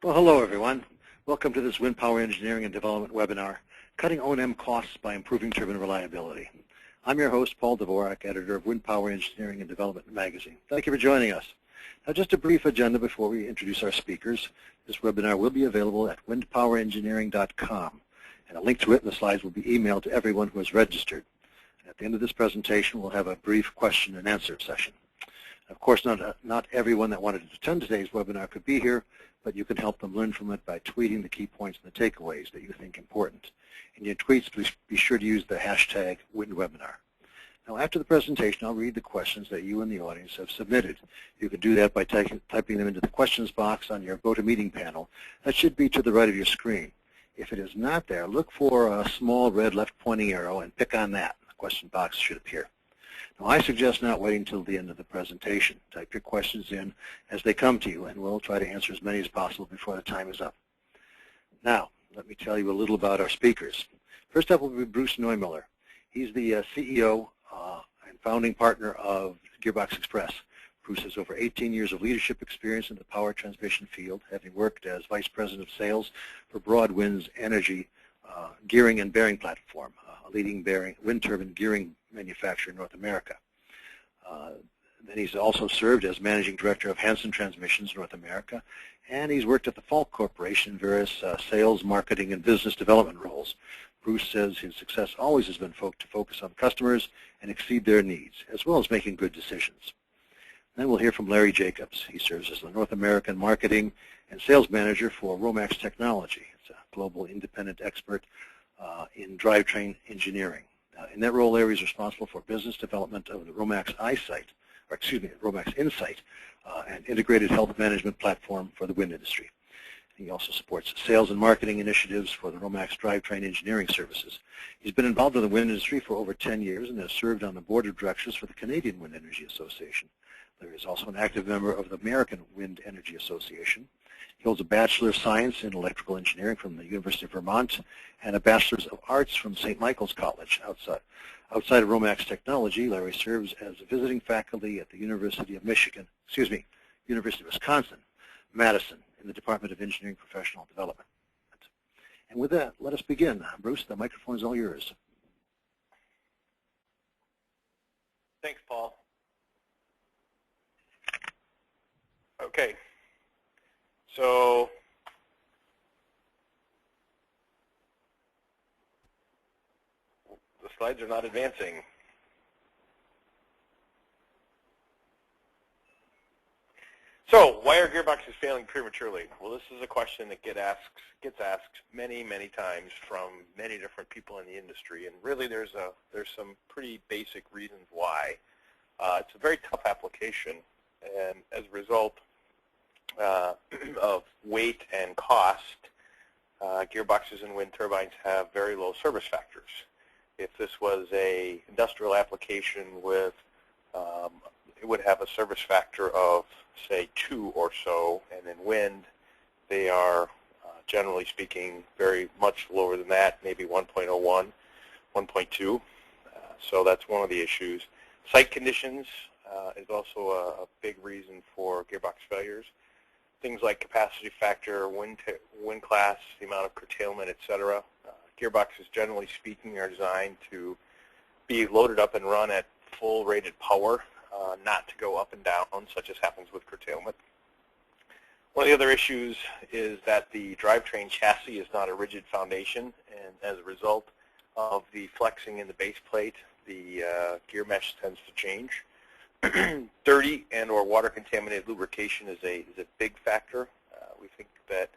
Well, hello everyone. Welcome to this Wind Power Engineering and Development webinar, Cutting O&M Costs by Improving Turbine Reliability. I'm your host, Paul Dvorak, editor of Wind Power Engineering and Development magazine. Thank you for joining us. Now, just a brief agenda before we introduce our speakers. This webinar will be available at windpowerengineering.com, and a link to it and the slides will be emailed to everyone who has registered. And at the end of this presentation, we'll have a brief question and answer session. Of course, not everyone that wanted to attend today's webinar could be here, but you can help them learn from it by tweeting the key points and the takeaways that you think important. In your tweets, please be sure to use the hashtag WindWebinar. Now, after the presentation, I'll read the questions that you and the audience have submitted. You can do that by typing them into the questions box on your GoToMeeting panel. That should be to the right of your screen. If it is not there, look for a small red left pointing arrow and pick on that. The question box should appear. Now, I suggest not waiting until the end of the presentation. Type your questions in as they come to you, and we'll try to answer as many as possible before the time is up. Now, let me tell you a little about our speakers. First up will be Bruce Neumiller. He's the CEO and founding partner of Gearbox Express. Bruce has over 18 years of leadership experience in the power transmission field, having worked as Vice President of Sales for Broadwind's energy gearing and bearing platform, a leading wind turbine gearing manufacturer in North America. Then he's also served as Managing Director of Hanson Transmissions North America, and he's worked at the Falk Corporation in various sales, marketing, and business development roles. Bruce says his success always has been to focus on customers and exceed their needs, as well as making good decisions. Then we'll hear from Larry Jacobs. He serves as the North American Marketing and Sales Manager for Romex Technology. It's a global independent expert in drivetrain engineering. In that role, Larry is responsible for business development of the Romex Romex Insight, an integrated health management platform for the wind industry. He also supports sales and marketing initiatives for the Romex drivetrain engineering services. He's been involved in the wind industry for over 10 years and has served on the board of directors for the Canadian Wind Energy Association. Larry is also an active member of the American Wind Energy Association. He holds a Bachelor of Science in Electrical Engineering from the University of Vermont and a Bachelor's of Arts from St. Michael's College. Outside of Romex Technology, Larry serves as a visiting faculty at the University of Wisconsin, Madison, in the Department of Engineering Professional Development. And with that, let us begin. Bruce, the microphone is all yours. Thanks, Paul. Okay. So the slides are not advancing. So why are gearboxes failing prematurely? Well, this is a question that gets asked many, many times from many different people in the industry, and really there's some pretty basic reasons why. It's a very tough application, and as a result of weight and cost, gearboxes and wind turbines have very low service factors. If this was an industrial application with, it would have a service factor of, say, 2 or so, and in wind, they are, generally speaking, very much lower than that, maybe 1.01, 1.2. So that's one of the issues. Site conditions is also a big reason for gearbox failures. Things like capacity factor, wind class, the amount of curtailment, etc. Gearboxes, generally speaking, are designed to be loaded up and run at full rated power, not to go up and down, such as happens with curtailment. One of the other issues is that the drivetrain chassis is not a rigid foundation, and as a result of the flexing in the base plate, the gear mesh tends to change. Dirty and or water contaminated lubrication is a big factor. We think that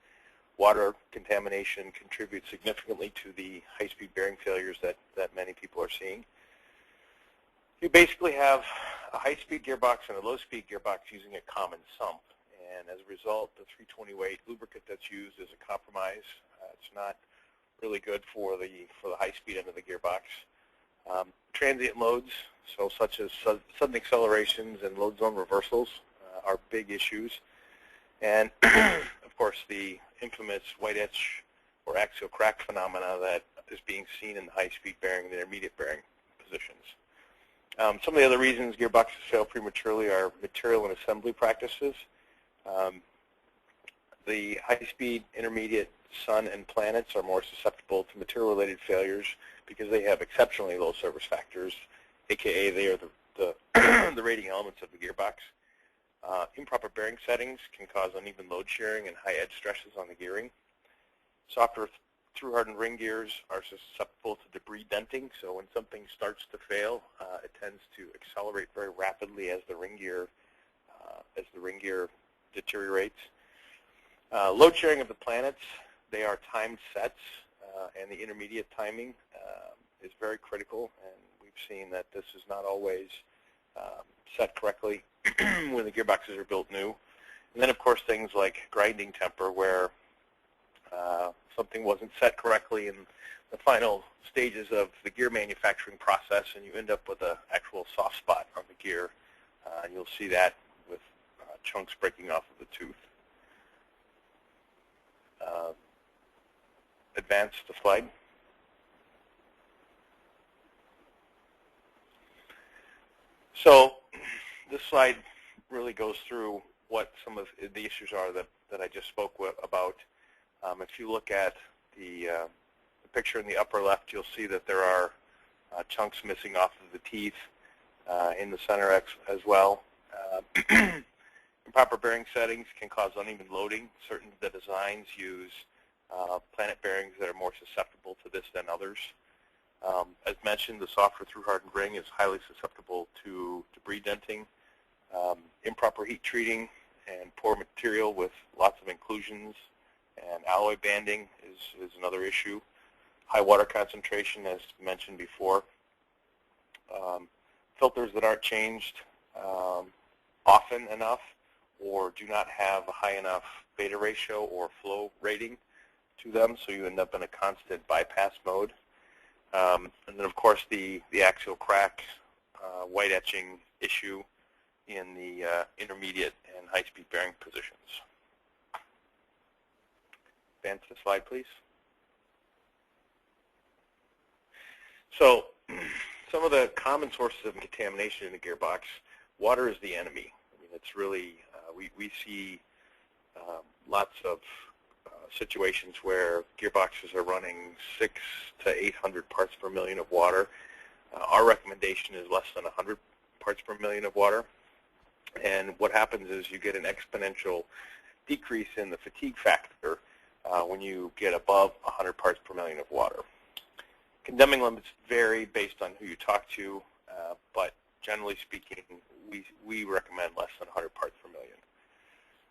water contamination contributes significantly to the high-speed bearing failures that many people are seeing. You basically have a high-speed gearbox and a low-speed gearbox using a common sump, and as a result, the 320 weight lubricant that's used is a compromise. It's not really good for the high-speed end of the gearbox. Transient loads, so such as sudden accelerations and load zone reversals, are big issues. And of course, the infamous white etch or axial crack phenomena that is being seen in the high-speed bearing and intermediate bearing positions. Some of the other reasons gearboxes fail prematurely are material and assembly practices. The high-speed, intermediate, sun, and planets are more susceptible to material-related failures because they have exceptionally low service factors, aka they are the the rating elements of the gearbox. Improper bearing settings can cause uneven load sharing and high edge stresses on the gearing. Softer through-hardened ring gears are susceptible to debris denting, so when something starts to fail, it tends to accelerate very rapidly as the ring gear deteriorates. Load sharing of the planets, they are timed sets, and the intermediate timing is very critical, and we've seen that this is not always set correctly when the gearboxes are built new. And then, of course, things like grinding temper, where something wasn't set correctly in the final stages of the gear manufacturing process, and you end up with an actual soft spot on the gear. You'll see that with chunks breaking off of the tooth. Advance the slide. So this slide really goes through what some of the issues are that I just spoke about. If you look at the picture in the upper left, you'll see that there are chunks missing off of the teeth in the center as well. Improper bearing settings can cause uneven loading. Certain of the designs use planet bearings that are more susceptible to this than others. As mentioned, the softer through-hardened ring is highly susceptible to debris denting. Improper heat treating and poor material with lots of inclusions and alloy banding is another issue. High water concentration, as mentioned before. Filters that aren't changed often enough or do not have a high enough beta ratio or flow rating to them, so you end up in a constant bypass mode. And then, of course, the axial crack, white etching issue in the intermediate and high-speed bearing positions. Advance the slide, please. So some of the common sources of contamination in the gearbox, water is the enemy. I mean, it's really, we see lots of situations where gearboxes are running 600 to 800 parts per million of water. Our recommendation is less than 100 parts per million of water. And what happens is you get an exponential decrease in the fatigue factor when you get above 100 parts per million of water. Condemning limits vary based on who you talk to, but generally speaking, we recommend less than 100 parts per million.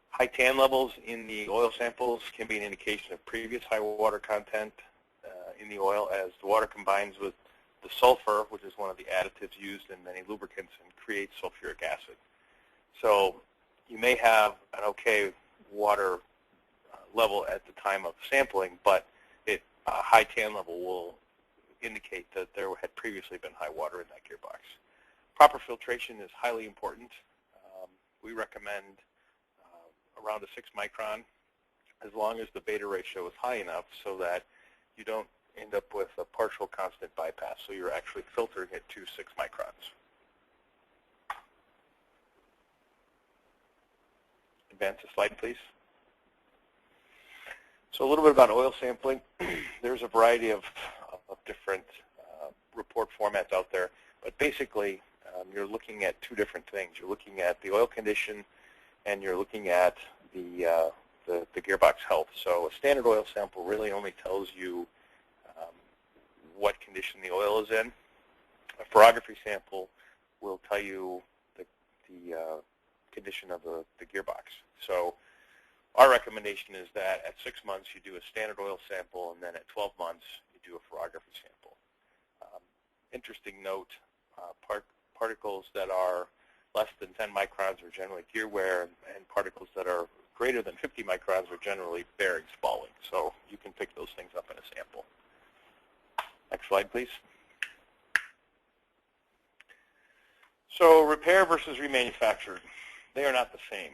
High tan levels in the oil samples can be an indication of previous high water content in the oil, as the water combines with the sulfur, which is one of the additives used in many lubricants, and creates sulfuric acid. So you may have an okay water level at the time of sampling, but a high tan level will indicate that there had previously been high water in that gearbox. Proper filtration is highly important. We recommend around a 6 micron, as long as the beta ratio is high enough so that you don't end up with a partial constant bypass, so you're actually filtering it to 6 microns. Advance the slide, please. So a little bit about oil sampling. There's a variety of different report formats out there, but basically you're looking at two different things. You're looking at the oil condition, and you're looking at the gearbox health. So a standard oil sample really only tells you what condition the oil is in. A porography sample will tell you the condition of the gearbox. So our recommendation is that at 6 months you do a standard oil sample, and then at 12 months you do a porography sample. Interesting note, particles that are less than 10 microns are generally gear wear, and particles that are greater than 50 microns are generally bearing spalling. So you can pick those things up in a sample. Next slide, please. So repair versus remanufactured, they are not the same.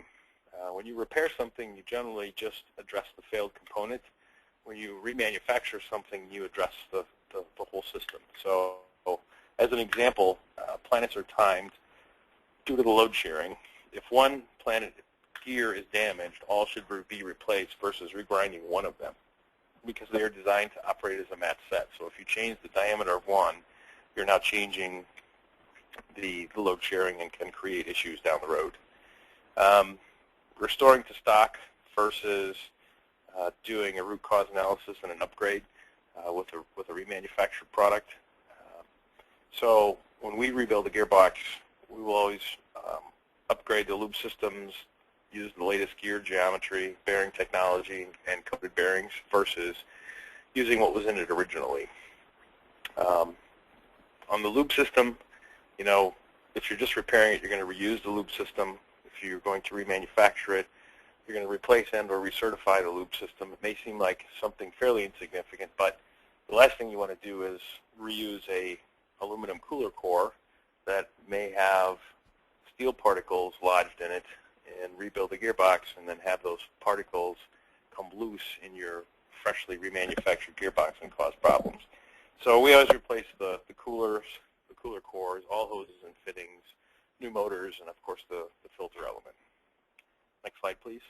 When you repair something, you generally just address the failed component. When you remanufacture something, you address the whole system. So as an example, planets are timed due to the load sharing. If one planet gear is damaged, all should be replaced versus regrinding one of them, because they are designed to operate as a match set. So if you change the diameter of one, you're now changing the load sharing and can create issues down the road. Restoring to stock versus doing a root cause analysis and an upgrade with a remanufactured product. So when we rebuild a gearbox, we will always upgrade the lube systems, use the latest gear geometry, bearing technology, and coated bearings versus using what was in it originally. On the lube system, you know, if you're just repairing it, you're going to reuse the lube system. If you're going to remanufacture it, you're going to replace and or recertify the lube system. It may seem like something fairly insignificant, but the last thing you want to do is reuse a aluminum cooler core that may have steel particles lodged in it and rebuild the gearbox and then have those particles come loose in your freshly remanufactured gearbox and cause problems. So we always replace the coolers, the cooler cores, all hoses and fittings, new motors, and of course the filter element. Next slide, please.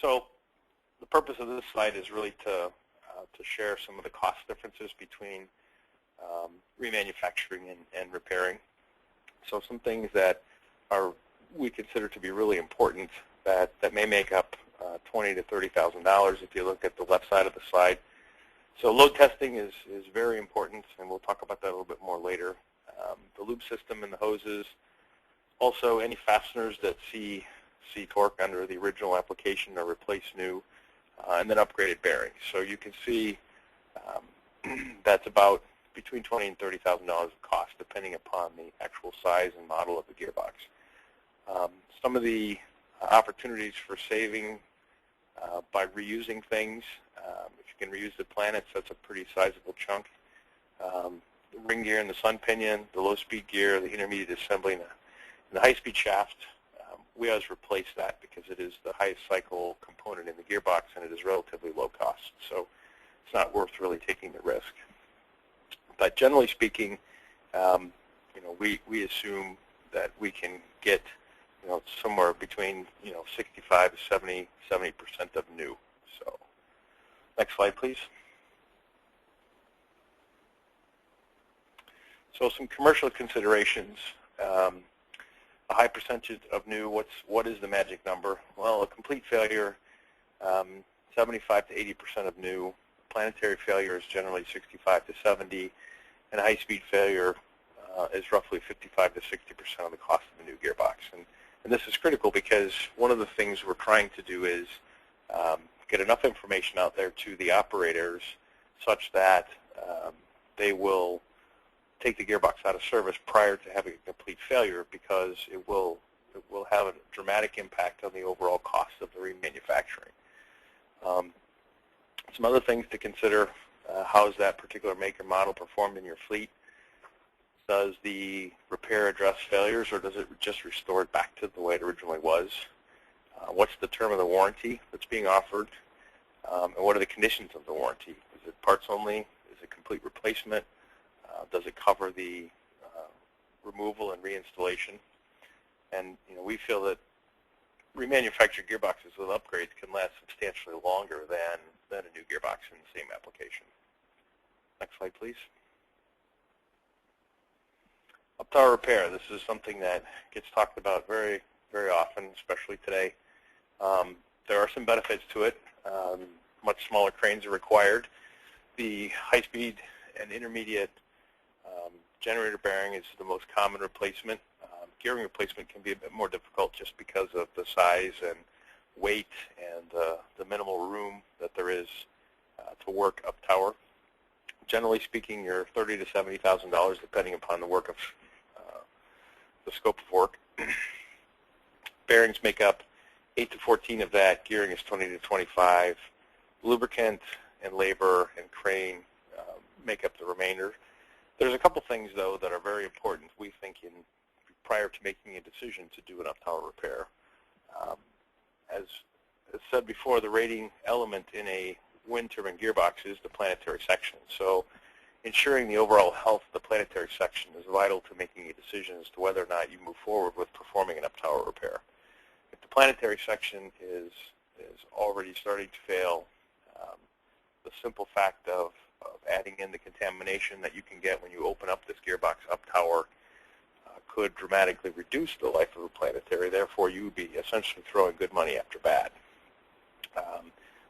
So the purpose of this slide is really to share some of the cost differences between remanufacturing and repairing. So some things that we consider to be really important that may make up $20,000 to $30,000 if you look at the left side of the slide. So load testing is very important, and we'll talk about that a little bit more later. The lube system and the hoses, also any fasteners that see torque under the original application or replace new, and then upgraded bearings. So you can see that's about between $20,000 and $30,000 of cost, depending upon the actual size and model of the gearbox. Some of the opportunities for saving by reusing things, if you can reuse the planets, that's a pretty sizable chunk. The ring gear and the sun pinion, the low-speed gear, the intermediate assembly, and the high-speed shaft, we always replace that because it is the highest cycle component in the gearbox and it is relatively low cost. So it's not worth really taking the risk. But generally speaking, you know, we assume that we can get, you know, somewhere between, you know, 65 to 70% of new. So next slide, please. So some commercial considerations. A high percentage of new, what is the magic number? Well, a complete failure, 75 to 80% of new. Planetary failure is generally 65 to 70, and high-speed failure is roughly 55 to 60% of the cost of the new gearbox. And this is critical because one of the things we're trying to do is get enough information out there to the operators such that they will take the gearbox out of service prior to having a complete failure, because it will have a dramatic impact on the overall cost of the remanufacturing. Some other things to consider: how is that particular make or model performed in your fleet? Does the repair address failures, or does it just restore it back to the way it originally was? What's the term of the warranty that's being offered? And what are the conditions of the warranty? Is it parts only? Is it complete replacement? Does it cover the removal and reinstallation? And you know, we feel that remanufactured gearboxes with upgrades can last substantially longer than a new gearbox in the same application. Next slide, please. Up-tower repair. This is something that gets talked about very, very often, especially today. There are some benefits to it. Much smaller cranes are required. The high-speed and intermediate generator bearing is the most common replacement. Gearing replacement can be a bit more difficult just because of the size and weight and the minimal room that there is to work up tower. Generally speaking, you're $30,000 to $70,000 depending upon the work of the scope of work. Bearings make up 8 to 14 of that. Gearing is 20 to 25. Lubricant and labor and crane make up the remainder. There's a couple things, though, that are very important, we think, prior to making a decision to do an up-tower repair. As said before, the rating element in a wind turbine gearbox is the planetary section. So ensuring the overall health of the planetary section is vital to making a decision as to whether or not you move forward with performing an up-tower repair. If the planetary section is already starting to fail, the simple fact of adding in the contamination that you can get when you open up this gearbox up-tower could dramatically reduce the life of the planetary. Therefore, you would be essentially throwing good money after bad.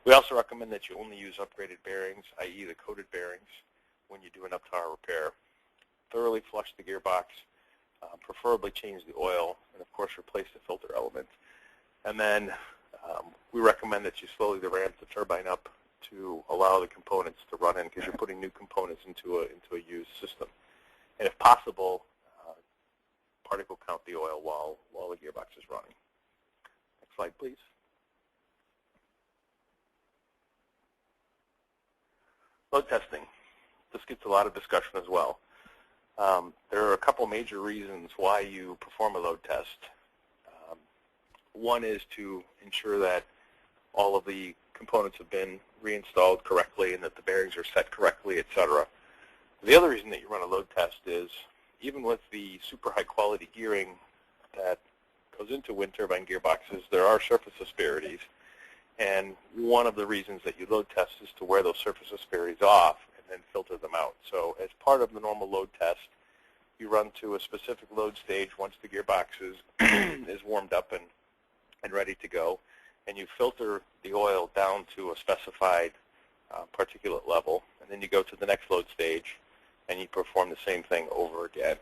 We also recommend that you only use upgraded bearings, i.e. the coated bearings, when you do an up-tower repair. Thoroughly flush the gearbox, preferably change the oil, and of course replace the filter element. And then we recommend that you slowly ramp the turbine up to allow the components to run in, because you're putting new components into a used system. And if possible, particle count the oil while the gearbox is running. Next slide, please. Load testing. This gets a lot of discussion as well. There are a couple major reasons why you perform a load test. One is to ensure that all of the components have been reinstalled correctly and that the bearings are set correctly, etc. The other reason that you run a load test is, even with the super high quality gearing that goes into wind turbine gearboxes, there are surface asperities. And one of the reasons that you load test is to wear those surface asperities off and then filter them out. So as part of the normal load test, you run to a specific load stage once the gearbox is warmed up and ready to go, and you filter the oil down to a specified particulate level, and then you go to the next load stage and you perform the same thing over again.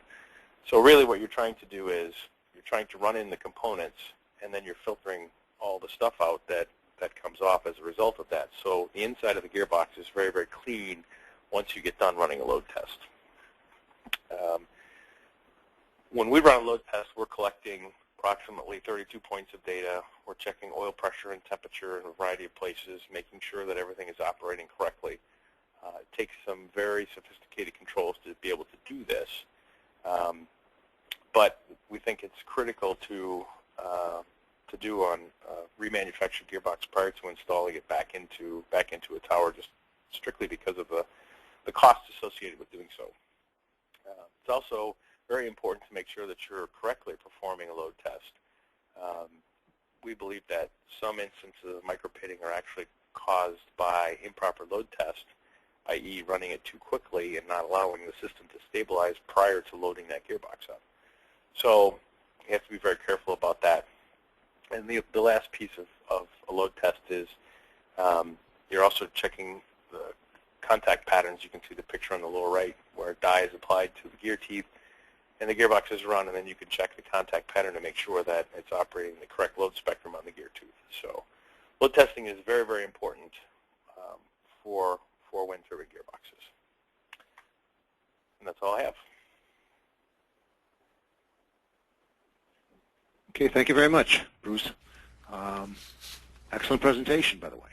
So really what you're trying to do is you're trying to run in the components, and then you're filtering all the stuff out that comes off as a result of that. So the inside of the gearbox is very, very clean once you get done running a load test. When we run a load test, we're collecting approximately 32 points of data. We're checking oil pressure and temperature in a variety of places, making sure that everything is operating correctly. It takes some very sophisticated controls to be able to do this, but we think it's critical to do on remanufactured gearbox prior to installing it back into a tower, just strictly because of the costs associated with doing so. It's also very important to make sure that you're correctly performing a load test. We believe that some instances of micropitting are actually caused by improper load test, i.e. running it too quickly and not allowing the system to stabilize prior to loading that gearbox up. So you have to be very careful about that. And the last piece of a load test is you're also checking the contact patterns. You can see the picture on the lower right where dye is applied to the gear teeth and the gearbox is run, and then you can check the contact pattern to make sure that it's operating the correct load spectrum on the gear tooth. So load testing is very, very important for wind turbine gearboxes. And that's all I have. Okay, thank you very much, Bruce. Excellent presentation, by the way.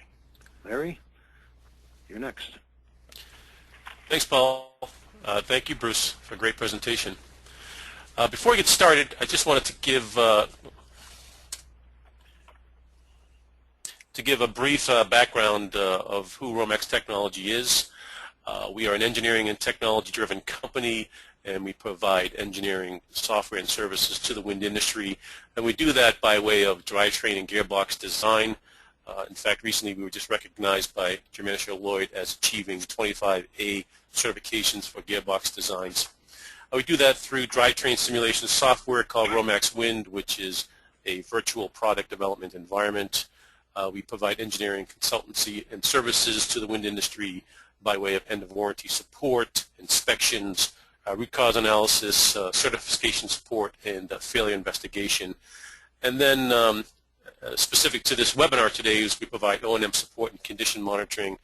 Larry, you're next. Thanks, Paul. Thank you, Bruce, for a great presentation. Before we get started, I just wanted to give a brief background of who Romex Technology is. We are an engineering and technology-driven company, and we provide engineering software and services to the wind industry. And we do that by way of drivetrain and gearbox design. In fact, recently we were just recognized by Germanischer Lloyd as achieving 25A certifications for gearbox designs. We do that through drivetrain simulation software called Romex Wind, which is a virtual product development environment. We provide engineering, consultancy, and services to the wind industry by way of end-of-warranty support, inspections, root cause analysis, certification support, and failure investigation. And then specific to this webinar today is we provide O&M support and condition monitoring,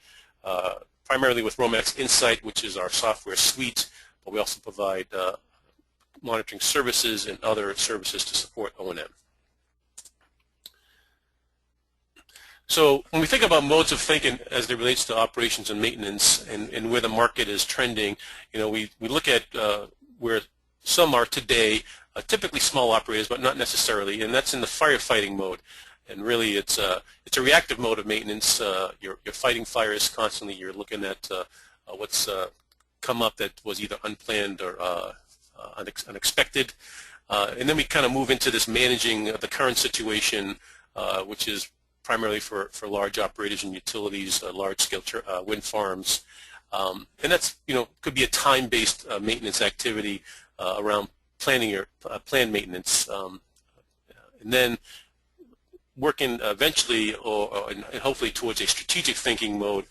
primarily with Romex Insight, which is our software suite, but we also provide monitoring services and other services to support O&M. So when we think about modes of thinking as it relates to operations and maintenance and where the market is trending, you know, we look at where some are today, typically small operators, but not necessarily, and that's in the firefighting mode. And really it's a reactive mode of maintenance. You're fighting fires constantly. You're looking at what's come up that was either unplanned or unexpected. And then we kind of move into this managing the current situation, which is primarily for large operators and utilities, large-scale wind farms. And that's, could be a time-based maintenance activity around planning your planned maintenance. And then working eventually and hopefully towards a strategic thinking mode,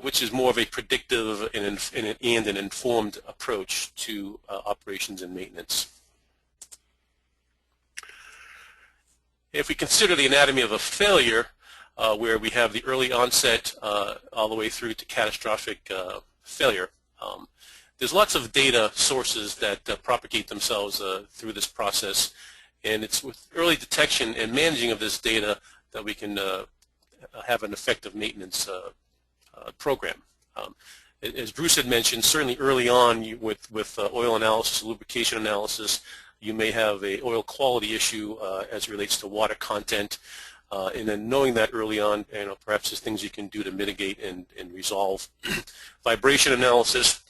which is more of a predictive and an informed approach to operations and maintenance. If we consider the anatomy of a failure, where we have the early onset all the way through to catastrophic failure, there's lots of data sources that propagate themselves through this process, and it's with early detection and managing of this data that we can have an effective maintenance program. As Bruce had mentioned, certainly early on with oil analysis, lubrication analysis, you may have a oil quality issue as it relates to water content, and then knowing that early on, perhaps there's things you can do to mitigate and resolve. Vibration analysis,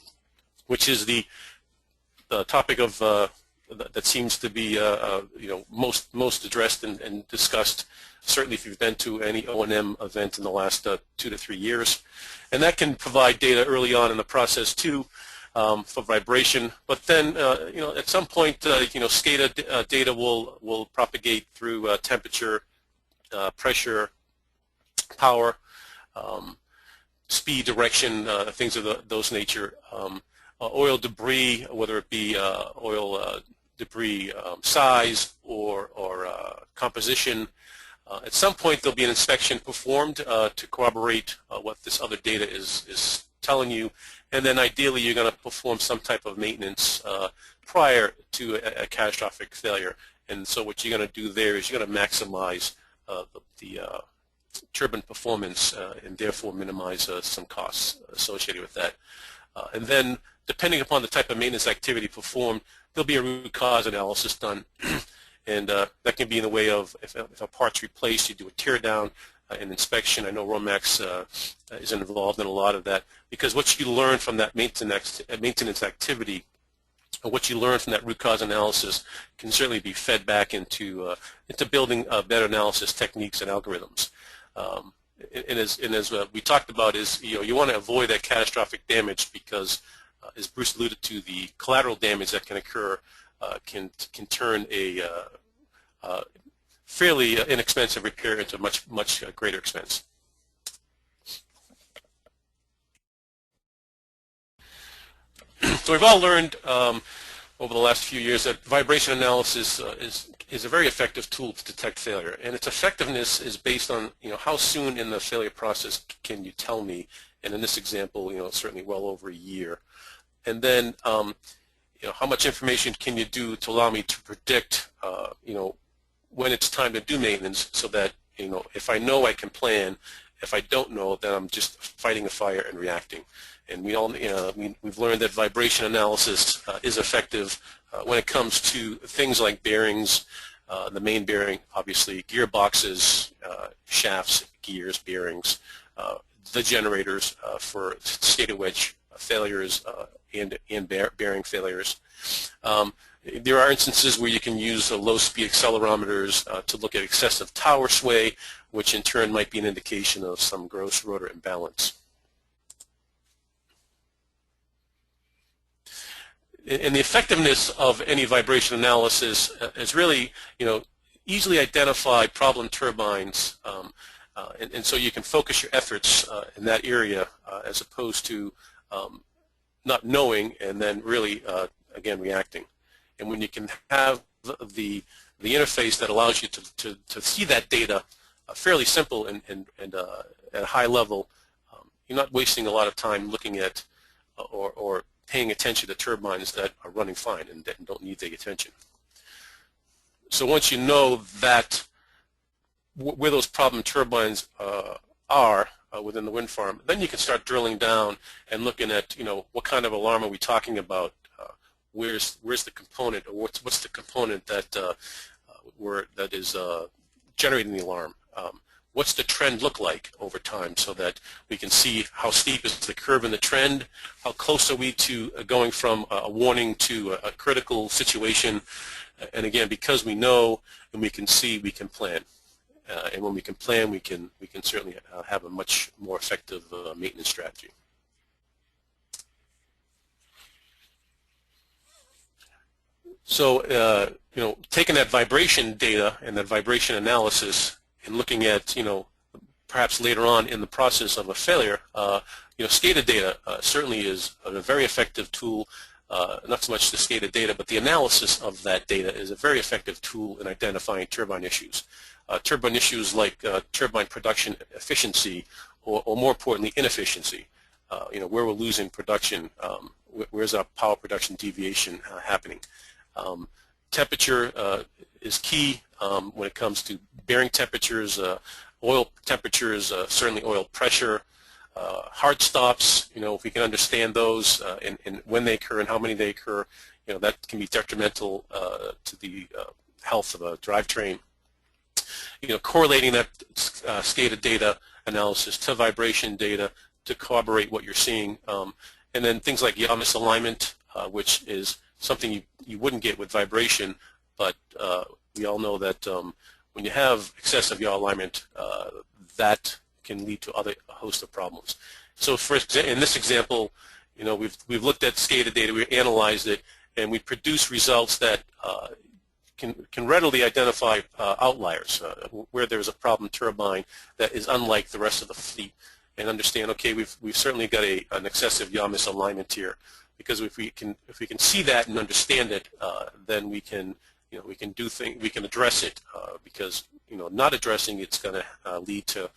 which is the topic of that seems to be most addressed and discussed, certainly if you've been to any O&M event in the last 2 to 3 years, and that can provide data early on in the process too for vibration. But then at some point SCADA data will propagate through temperature, pressure, power, speed, direction, things of those nature. Oil debris, whether it be oil debris size or composition. At some point there'll be an inspection performed to corroborate what this other data is telling you, and then ideally you're going to perform some type of maintenance prior to a catastrophic failure. And so what you're going to do there is you're going to maximize the turbine performance and therefore minimize some costs associated with that. And then depending upon the type of maintenance activity performed, there'll be a root cause analysis done. And that can be in the way of if a part's replaced, you do a tear down, an inspection. I know Romex is involved in a lot of that, because what you learn from that maintenance activity, or what you learn from that root cause analysis, can certainly be fed back into building better analysis techniques and algorithms. And as we talked about, is you want to avoid that catastrophic damage, because as Bruce alluded to, the collateral damage that can occur can turn a fairly inexpensive repair into much greater expense. So we've all learned over the last few years that vibration analysis is a very effective tool to detect failure, and its effectiveness is based on how soon in the failure process can you tell me, and in this example certainly well over a year, and then how much information can you do to allow me to predict when it's time to do maintenance, so that if I know I can plan, if I don't know, then I'm just fighting a fire and reacting. And we all, we've learned that vibration analysis is effective when it comes to things like bearings, the main bearing, obviously, gearboxes, shafts, gears, bearings, the generators for stator wedge failures and bearing failures. There are instances where you can use low-speed accelerometers to look at excessive tower sway, which in turn might be an indication of some gross rotor imbalance. And the effectiveness of any vibration analysis is really, easily identify problem turbines, and so you can focus your efforts in that area as opposed to not knowing and then really, again, reacting. And when you can have the interface that allows you to see that data fairly simple and at a high level, you're not wasting a lot of time looking at or paying attention to turbines that are running fine and that don't need the attention. So once you know that where those problem turbines are within the wind farm, then you can start drilling down and looking at what kind of alarm are we talking about. Where's the component, or what's the component that that is generating the alarm? what's the trend look like over time, so that we can see how steep is the curve in the trend, how close are we to going from a warning to a critical situation. And again, because we know and we can see, we can plan. And when we can plan, we can certainly have a much more effective maintenance strategy. So, you know, taking that vibration data and that vibration analysis and looking at, you know, perhaps later on in the process of a failure, you know, SCADA data certainly is a very effective tool. Not so much the SCADA data, but the analysis of that data is a very effective tool in identifying turbine issues. Turbine issues like turbine production efficiency, or more importantly, inefficiency. You know, where we're losing production, where's our power production deviation happening. Temperature is key when it comes to bearing temperatures, oil temperatures, certainly oil pressure, hard stops. You know, if we can understand those and when they occur and how many they occur, you know, that can be detrimental to the health of a drivetrain. You know, correlating that SCADA data analysis to vibration data to corroborate what you're seeing, and then things like yaw misalignment, which is something you wouldn't get with vibration, but we all know that when you have excessive yaw alignment, that can lead to a host of problems. So, in this example, you know, we've looked at SCADA data, we analyzed it, and we produced results that can readily identify outliers where there's a problem turbine that is unlike the rest of the fleet, and understand, okay, we've certainly got an excessive yaw misalignment here. Because if we can see that and understand it, then we can, you know, we can address it. Because, you know, not addressing it's going to lead to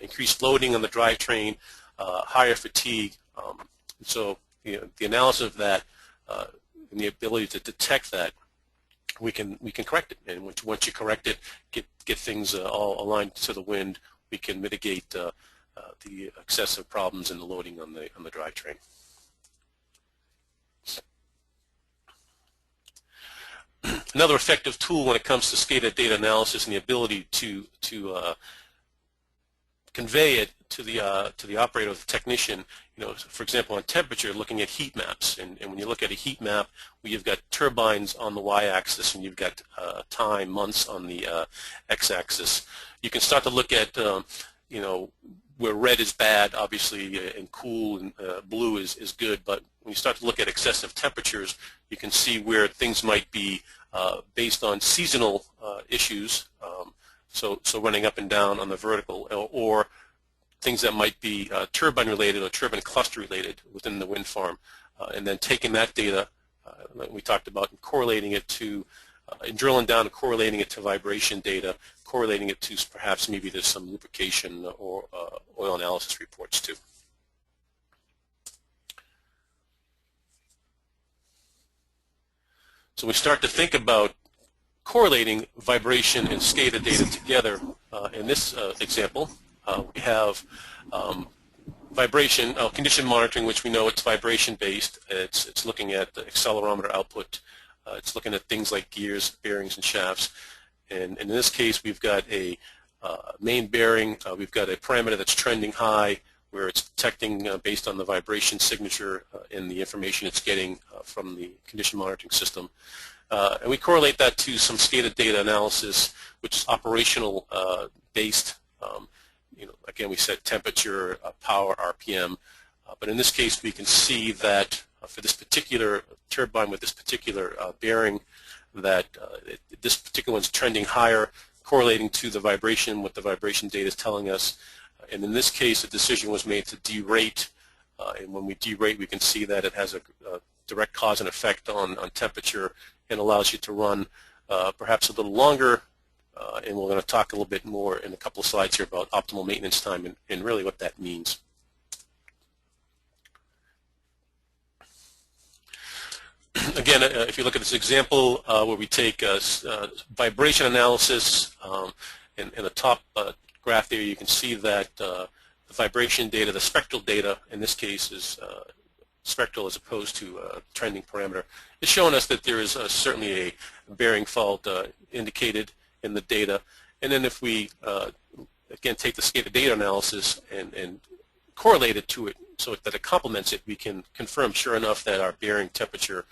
increased loading on the drivetrain, higher fatigue. So, you know, the analysis of that and the ability to detect that, we can correct it. And once you correct it, get things all aligned to the wind, we can mitigate the excessive problems in the loading on the drivetrain. Another effective tool when it comes to SCADA data analysis and the ability to convey it to the operator or the technician, you know, for example, on temperature, looking at heat maps. And when you look at a heat map, where you've got turbines on the y-axis and you've got time, months on the x-axis, you can start to look at, you know, where red is bad, obviously, and cool and blue is good. But when you start to look at excessive temperatures, you can see where things might be based on seasonal issues, so running up and down on the vertical, or things that might be turbine related or turbine cluster related within the wind farm, and then taking that data that we talked about and correlating it to, and drilling down and correlating it to vibration data, correlating it to perhaps maybe there's some lubrication or oil analysis reports too. So we start to think about correlating vibration and SCADA data together. In this example, we have vibration, condition monitoring, which we know it's vibration based. It's looking at the accelerometer output. It's looking at things like gears, bearings, and shafts. And in this case, we've got a main bearing. We've got a parameter that's trending high, where it's detecting based on the vibration signature and the information it's getting from the condition monitoring system. And we correlate that to some SCADA data analysis, which is operational based. You know, again, we set temperature, power, RPM. But in this case, we can see that for this particular turbine with this particular bearing, that this particular one's trending higher, correlating to the vibration, what the vibration data is telling us. And in this case, a decision was made to derate. And when we derate, we can see that it has a direct cause and effect on temperature and allows you to run perhaps a little longer. And we're going to talk a little bit more in a couple of slides here about optimal maintenance time and really what that means. Again, if you look at this example where we take vibration analysis, in the top graph there, you can see that the vibration data, the spectral data, in this case is spectral as opposed to trending parameter, is showing us that there is certainly a bearing fault indicated in the data. And then if we again, take the SCADA data analysis and correlate it to it so that it complements it. We can confirm, sure enough, that our bearing temperature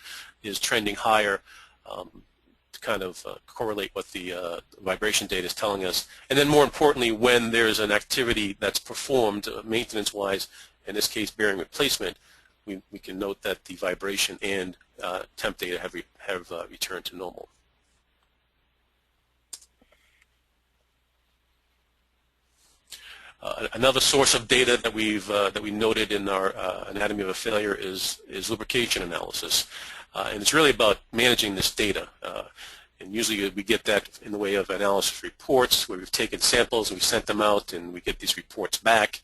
is trending higher, to kind of correlate what the vibration data is telling us. And then more importantly, when there's an activity that's performed maintenance-wise, in this case bearing replacement, we can note that the vibration and temp data have returned to normal. Another source of data that we noted in our anatomy of a failure is lubrication analysis, and it's really about managing this data. And usually we get that in the way of analysis reports, where we've taken samples and we've sent them out, and we get these reports back.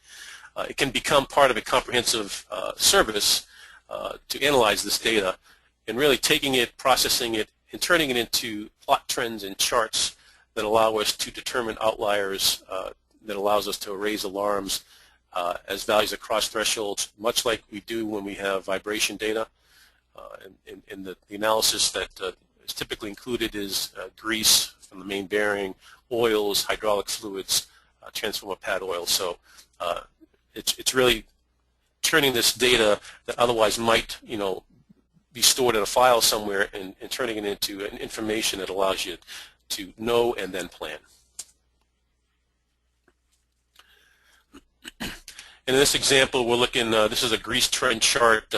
It can become part of a comprehensive service to analyze this data, and really taking it, processing it, and turning it into plot trends and charts that allow us to determine outliers, that allows us to raise alarms as values across thresholds, much like we do when we have vibration data. And the analysis that is typically included is grease from the main bearing, oils, hydraulic fluids, transformer pad oil. So it's really turning this data that otherwise might, be stored in a file somewhere and turning it into information that allows you to know and then plan. And in this example, we're looking, this is a grease trend chart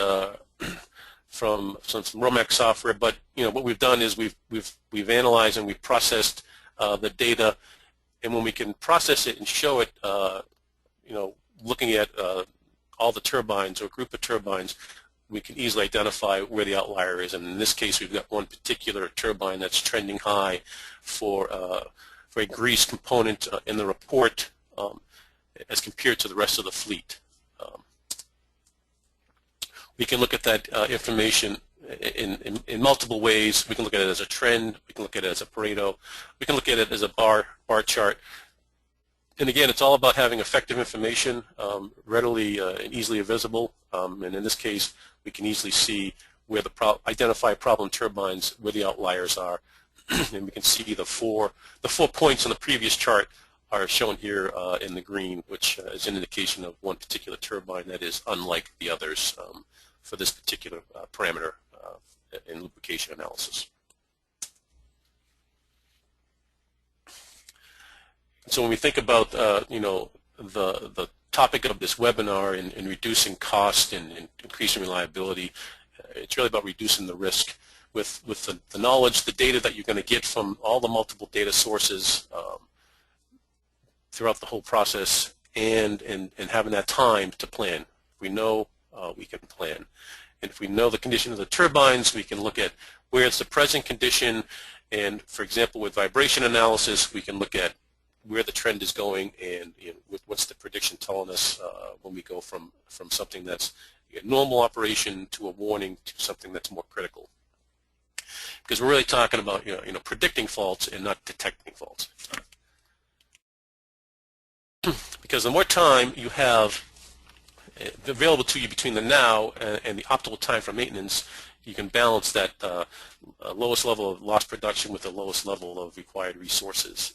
from some Romex software, but what we've done is we've analyzed and we've processed the data, and when we can process it and show it, looking at all the turbines or a group of turbines, we can easily identify where the outlier is. And in this case, we've got one particular turbine that's trending high for a grease component in the report as compared to the rest of the fleet. We can look at that information in multiple ways. We can look at it as a trend. We can look at it as a Pareto. We can look at it as a bar chart. And again, it's all about having effective information, readily and easily visible. And in this case, we can easily see where identify problem turbines, where the outliers are, and we can see the four points on the previous chart are shown here in the green, which is an indication of one particular turbine that is unlike the others for this particular parameter in lubrication analysis. So when we think about the topic of this webinar in reducing cost and increasing reliability, it's really about reducing the risk with the knowledge, the data that you're going to get from all the multiple data sources throughout the whole process, and having that time to plan. We know we can plan. And if we know the condition of the turbines, we can look at where it's the present condition, and for example with vibration analysis, we can look at where the trend is going and what's the prediction telling us when we go from something that's a normal operation to a warning to something that's more critical. Because we're really talking about predicting faults and not detecting faults. Because the more time you have available to you between the now and the optimal time for maintenance, you can balance that lowest level of lost production with the lowest level of required resources.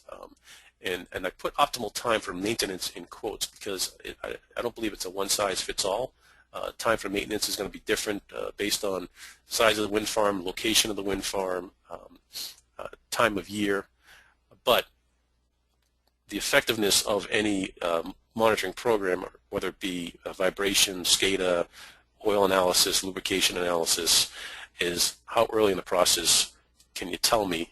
And I put optimal time for maintenance in quotes because I don't believe it's a one-size-fits-all. Time for maintenance is going to be different based on size of the wind farm, location of the wind farm, time of year. But the effectiveness of any monitoring program, whether it be vibration, SCADA, oil analysis, lubrication analysis, is how early in the process can you tell me?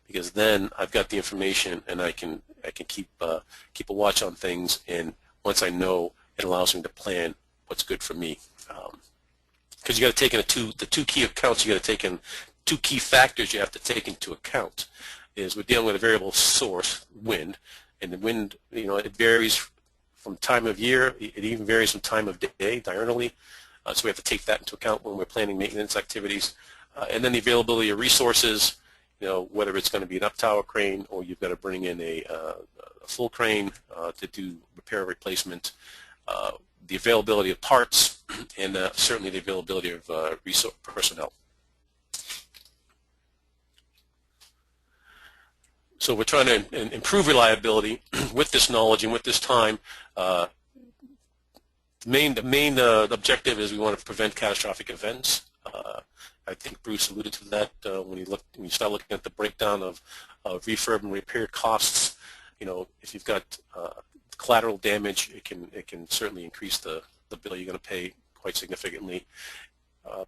Because then I've got the information and I can keep a watch on things, and once I know, it allows me to plan what's good for me. Because you got to take in the two key accounts. You got to take in two key factors you have to take into account. Is we're dealing with a variable source, wind, and the wind, it varies from time of year. It even varies from time of day diurnally. So we have to take that into account when we're planning maintenance activities. And then the availability of resources. Whether it's going to be an up tower crane or you've got to bring in a full crane to do repair replacement, the availability of parts, and certainly the availability of resource personnel. So we're trying to improve reliability. with this knowledge and with this time, the main objective is we want to prevent catastrophic events. I think Bruce alluded to that when you start looking at the breakdown of refurb and repair costs. If you've got collateral damage, it can certainly increase the bill you're going to pay quite significantly.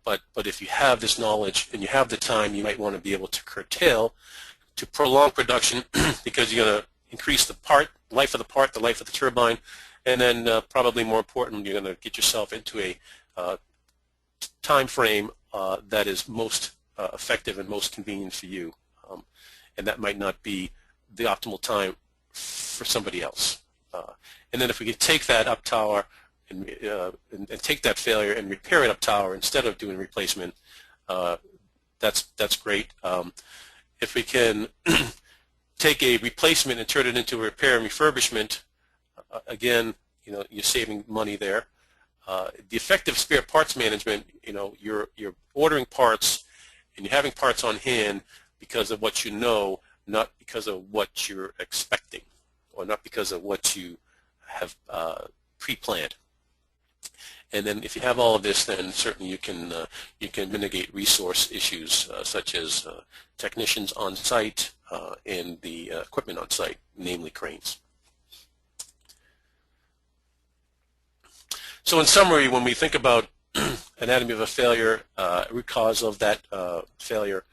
But if you have this knowledge and you have the time, you might want to be able to curtail, to prolong production, because you're going to increase the life of the part, the life of the turbine, and then probably more important, you're going to get yourself into a time frame that is most effective and most convenient for you, and that might not be the optimal time for somebody else. And then if we could take that up tower and take that failure and repair it up tower instead of doing replacement, that's great. If we can take a replacement and turn it into a repair and refurbishment, again, you're saving money there. The effective spare parts management, you're ordering parts and you're having parts on hand because of what you know, not because of what you're expecting, or not because of what you have pre-planned. And then if you have all of this, then certainly you can mitigate resource issues such as technicians on site and the equipment on site, namely cranes. So in summary, when we think about anatomy of a failure, root cause of that failure,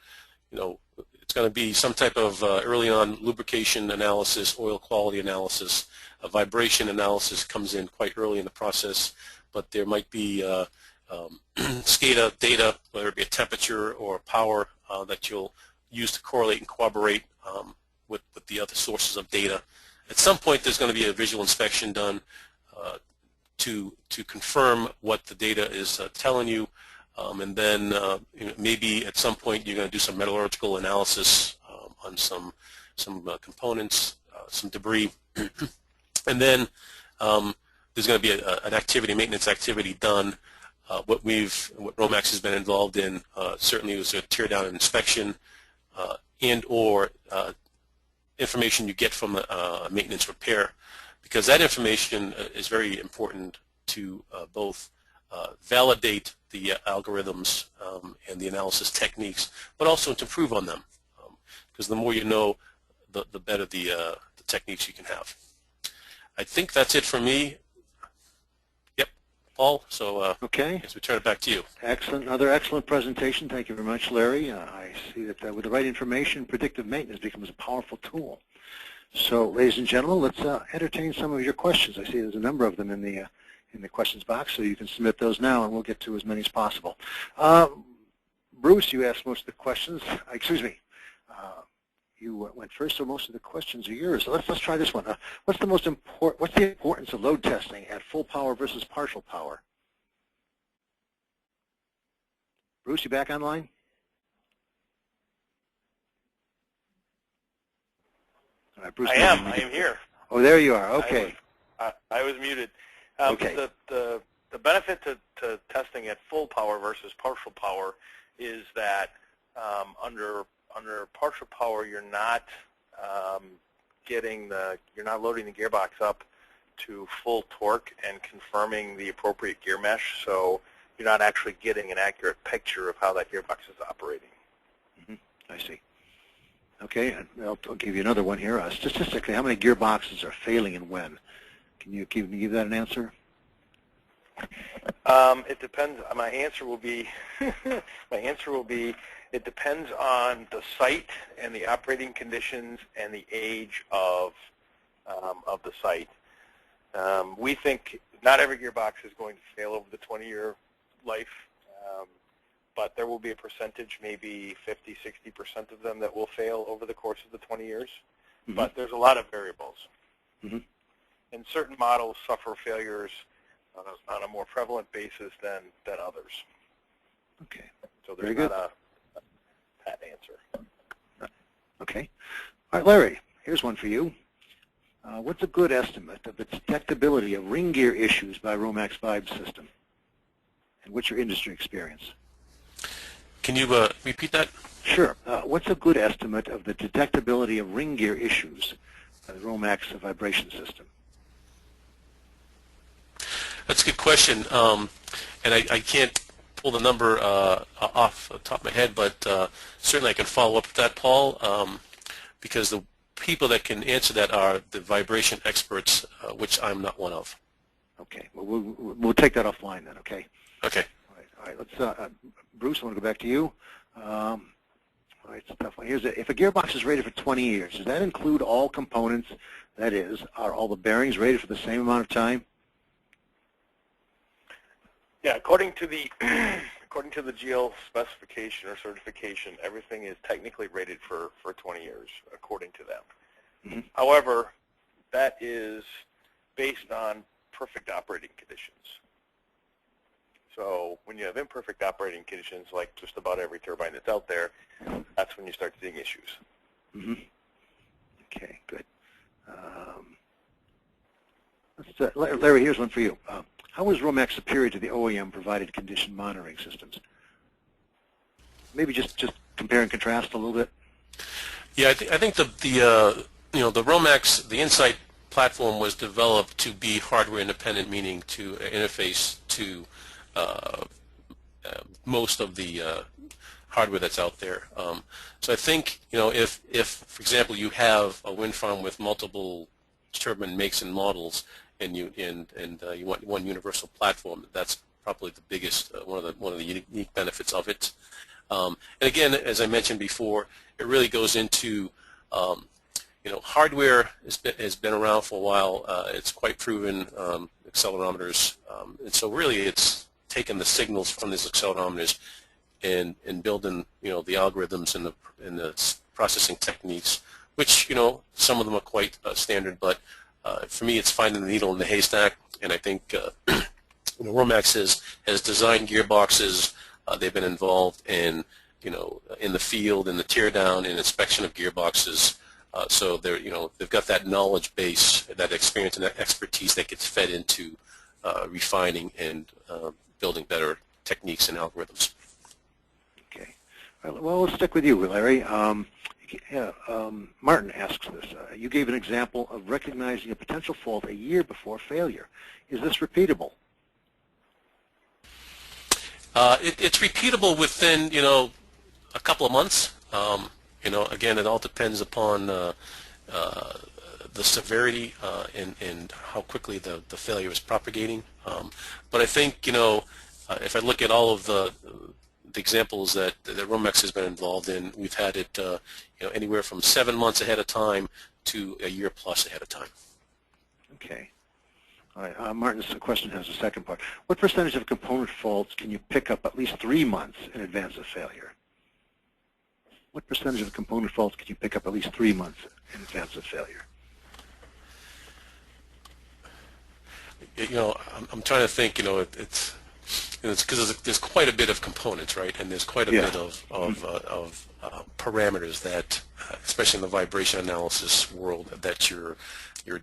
it's going to be some type of early on lubrication analysis, oil quality analysis. A vibration analysis comes in quite early in the process, but there might be SCADA data, whether it be a temperature or power, that you'll use to correlate and corroborate with the other sources of data. At some point, there's going to be a visual inspection done to confirm what the data is telling you, and then maybe at some point you're going to do some metallurgical analysis on some components, some debris, and then there's going to be an maintenance activity done. What Romex has been involved in certainly was a tear down and inspection, and or information you get from a maintenance repair, because that information is very important to both validate the algorithms and the analysis techniques, but also to improve on them, because the more you know, the better the techniques you can have. I think that's it for me. Yep, Paul, so okay. I guess we turn it back to you. Excellent. Another excellent presentation. Thank you very much, Larry. I see that with the right information, predictive maintenance becomes a powerful tool. So, ladies and gentlemen, let's entertain some of your questions. I see there's a number of them in the questions box, so you can submit those now, and we'll get to as many as possible. Bruce, you asked most of the questions. Excuse me. You went first, so most of the questions are yours. So let's try this one. What's the importance of load testing at full power versus partial power? Bruce, you back online? All right, Bruce, I am here. Oh, there you are. Okay. I was muted. Okay. The benefit to testing at full power versus partial power is that under partial power, you're not you're not loading the gearbox up to full torque and confirming the appropriate gear mesh, so you're not actually getting an accurate picture of how that gearbox is operating. Mm-hmm. I see. Okay, I'll give you another one here. Statistically, how many gearboxes are failing and when? Can you give that an answer? It depends. My answer will be it depends on the site and the operating conditions and the age of the site. We think not every gearbox is going to fail over the 20-year life, but there will be a percentage, maybe 50, 60% of them that will fail over the course of the 20 years. Mm-hmm. But there's a lot of variables. Mm-hmm. And certain models suffer failures on a more prevalent basis than others. Okay. So there's not a pat answer. Okay. All right, Larry, here's one for you. What's a good estimate of the detectability of ring gear issues by Romex Vibe system? And what's your industry experience? Can you repeat that? Sure. What's a good estimate of the detectability of ring gear issues Romex vibration system? That's a good question, and I can't pull the number off the top of my head, but certainly I can follow up with that, Paul, because the people that can answer that are the vibration experts, which I'm not one of. Okay, well, we'll take that offline then, okay? Okay. All right, let's, Bruce, I want to go back to you. All right, it's a tough one. If a gearbox is rated for 20 years, does that include all components? That is, are all the bearings rated for the same amount of time? Yeah, according to the GL specification or certification, everything is technically rated for 20 years, according to them. Mm-hmm. However, that is based on perfect operating conditions. So when you have imperfect operating conditions, like just about every turbine that's out there, that's when you start seeing issues. Mm-hmm. Okay, good. Larry, here's one for you. How is Romex superior to the OEM-provided condition monitoring systems? Maybe just compare and contrast a little bit. Yeah, I think the Romex, the Insight platform was developed to be hardware independent, meaning to interface to most of the hardware that's out there. So I think if for example you have a wind farm with multiple turbine makes and models, and you want one universal platform, that's probably the biggest one of the unique benefits of it. And again, as I mentioned before, it really goes into hardware has been around for a while. It's quite proven, accelerometers, and so really it's taken the signals from these accelerometers and building the algorithms and the processing techniques, which some of them are quite standard, but for me it's finding the needle in the haystack. And I think Romex has designed gearboxes. They've been involved in in the field, in the teardown and inspection of gearboxes. So they've got that knowledge base, that experience and that expertise that gets fed into refining and building better techniques and algorithms. Okay. Well, let's stick with you, Larry. Martin asks this. You gave an example of recognizing a potential fault a year before failure. Is this repeatable? It's repeatable within a couple of months. Again, it all depends upon the severity and how quickly the failure is propagating. But I think if I look at all of the examples that Romex has been involved in, we've had it anywhere from 7 months ahead of time to a year plus ahead of time. Okay. All right. Martin's question has a second part. What percentage of component faults can you pick up at least 3 months in advance of failure? What percentage of component faults can you pick up at least 3 months in advance of failure? I'm trying to think. It's because there's quite a bit of components, right? And there's quite a bit of parameters that, especially in the vibration analysis world, that you're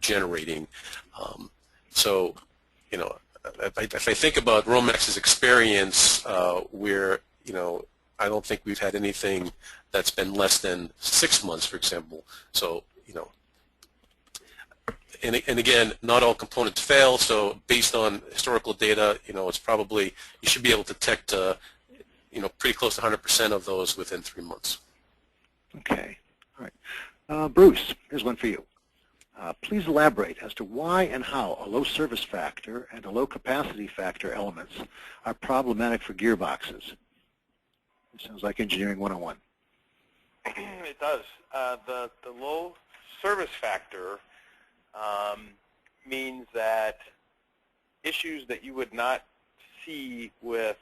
generating. So, if I think about Romex's experience, where I don't think we've had anything that's been less than 6 months, for example. So, and again, not all components fail. So, based on historical data, it's probably you should be able to detect, pretty close to 100% of those within 3 months. Okay. All right. Bruce, here's one for you. Please elaborate as to why and how a low service factor and a low capacity factor elements are problematic for gearboxes. It sounds like engineering 101. It does. The low service factor means that issues that you would not see with